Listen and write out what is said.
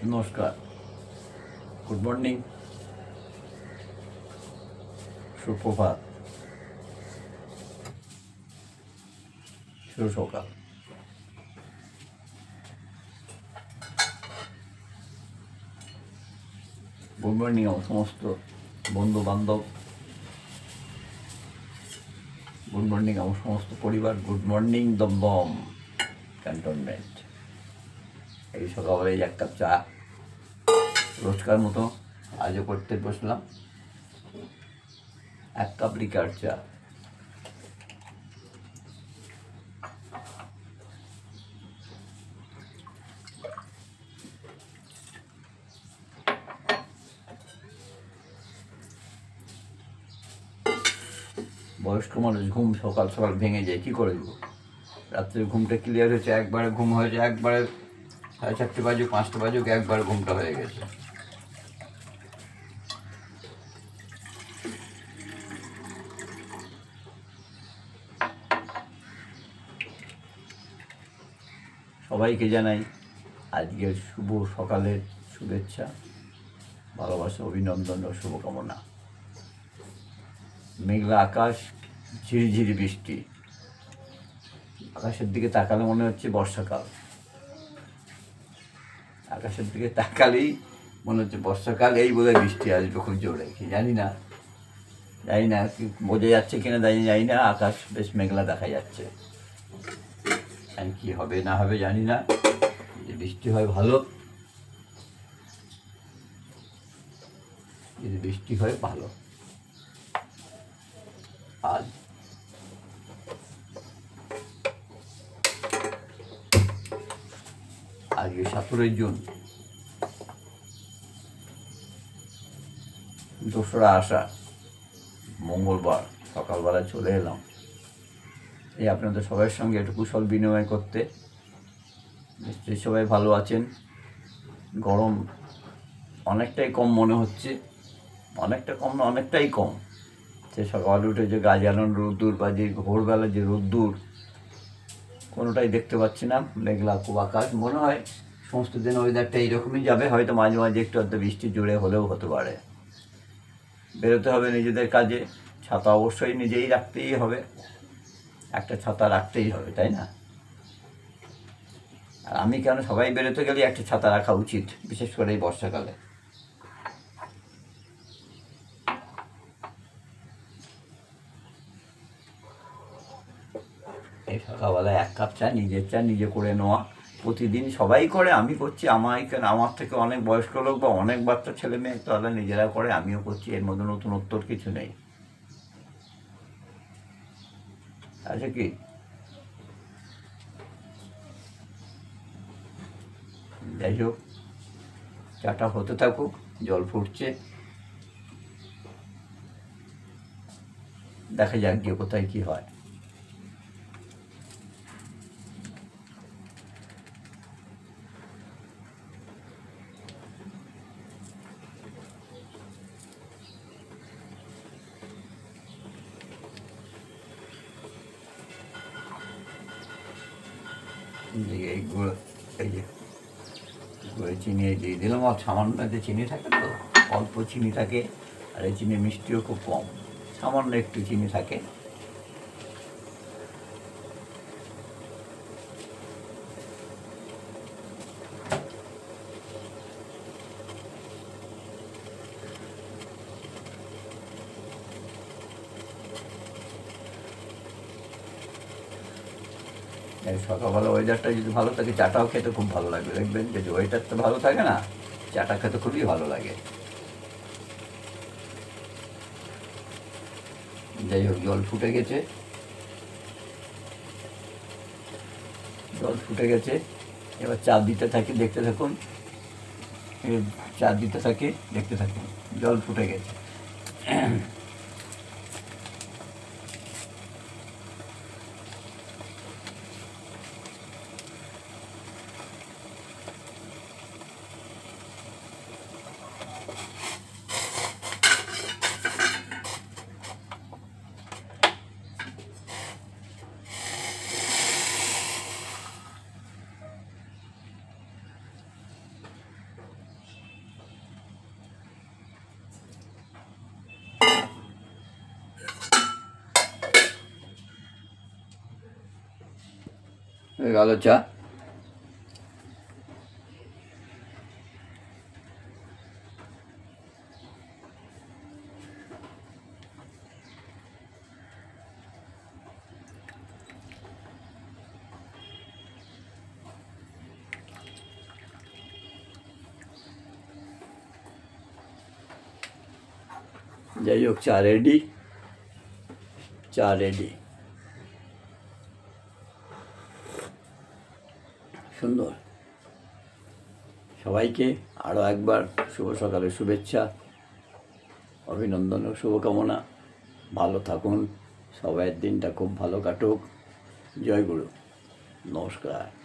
নমস্কার, good morning, সুপ্রভাত, শুভ সকাল। গুড মর্নিং আমার সমস্ত বন্ধু বান্ধব, গুড মর্নিং আমার সমস্ত পরিবার, গুড মর্নিং দমদম ক্যান্টনমেন্ট। এই সকালে এক কাপ চা রোজকার মতো আজও করতে বসলাম। এক কাপ লিকার চা। বয়স্ক মানুষ ঘুম সকাল সকাল ভেঙে যায়, কী করে দেবো? রাত্রে ঘুমটা ক্লিয়ার হয়েছে, একবারে ঘুম হয়েছে, একবারে 4:30 বাজুক 5টা বাজুক, একবারে ঘুমটা হয়ে গেছে। সবাইকে জানাই আজকের শুভ সকালের শুভেচ্ছা, ভালোবাসা, অভিনন্দন ও শুভকামনা। মেঘলা আকাশ, ঝিরিঝিরি বৃষ্টি। আকাশের দিকে তাকালে মনে হচ্ছে বর্ষাকাল। আকাশের দিকে তাকালেই মনে হচ্ছে বর্ষাকাল, এই বোধহয় বৃষ্টি আসবে খুব জোরে। কি জানি না কি বোঝা যাচ্ছে কিনা জানি না। আকাশ বেশ মেঘলা দেখা যাচ্ছে। আর কি হবে না হবে জানি না। যদি বৃষ্টি হয় ভালো, যদি বৃষ্টি হয় ভালো। আজ আজকে 17 জুন, 2রা আষাঢ়, মঙ্গলবার। সকালবেলা চলে এলাম এই আপনাদের সবার সঙ্গে একটু কুশল বিনিময় করতে। নিশ্চয়ই সবাই ভালো আছেন। গরম অনেকটাই কম মনে হচ্ছে, অনেকটা কম না, অনেকটাই কম। সে সকালে উঠে যে গা জ্বালানো রোদ্দুর বা যে ভোরবেলা যে রোদ্দুর, কোনোটাই দেখতে পাচ্ছি না। মেঘলা খুব আকাশ। মনে হয় সমস্ত দিন ওয়েদারটা এইরকমই যাবে, হয়তো মাঝে মাঝে একটু আধটু বৃষ্টি জোরে হলেও হতে পারে। বেরোতে হবে নিজেদের কাজে, ছাতা অবশ্যই নিজেই রাখতেই হবে, একটা ছাতা রাখতেই হবে, তাই না? আর আমি কেন, সবাই বেরোতে গেলে একটা ছাতা রাখা উচিত, বিশেষ করে এই বর্ষাকালে। এই সকালবেলা এক কাপ চা, নিজের চা নিজে করে নেওয়া প্রতিদিন সবাই করে, আমি করছি। আমার থেকে অনেক বয়স্ক লোক বা অনেক বাচ্চা ছেলে মেয়ে তারা নিজেরা করে, আমিও করছি। এর মধ্যে নতুনত্বর কিছু নেই। আচ্ছা, কি যাই হোক, চাটা হতে থাকুক, জল ফুটছে, দেখা যাক গিয়ে কোথায় কি হয়। এই গুঁড়ো, এই যে গুঁড়ো চিনি দিয়ে দিলাম। আর সামান্য যে চিনি থাকে, তো অল্প চিনি থাকে, আর এই চিনি মিষ্টিও খুব কম, সামান্য একটু চিনি থাকে। সকালবেলা ওয়েদারটা যদি ভালো থাকে, চাটাও খেতে খুব ভালো লাগবে। দেখবেন যদি ওয়েদারটা ভালো থাকে না, চাটা খেতে খুবই ভালো লাগে। যাই হোক, জল ফুটে গেছে, এবার চা দিতে থাকি, দেখতে থাকুন। চা দিতে থাকি, দেখতে থাকুন। জল ফুটে গেছে। হয়ে গেল চা। যাই হোক, চা রেডি, চা রেডি। সুন্দর। সবাইকে আরও একবার শুভ সকালের শুভেচ্ছা, অভিনন্দন ও শুভকামনা। ভালো থাকুন, সবাইয়ের দিনটা খুব ভালো কাটুক। জয় গুরু, নমস্কার।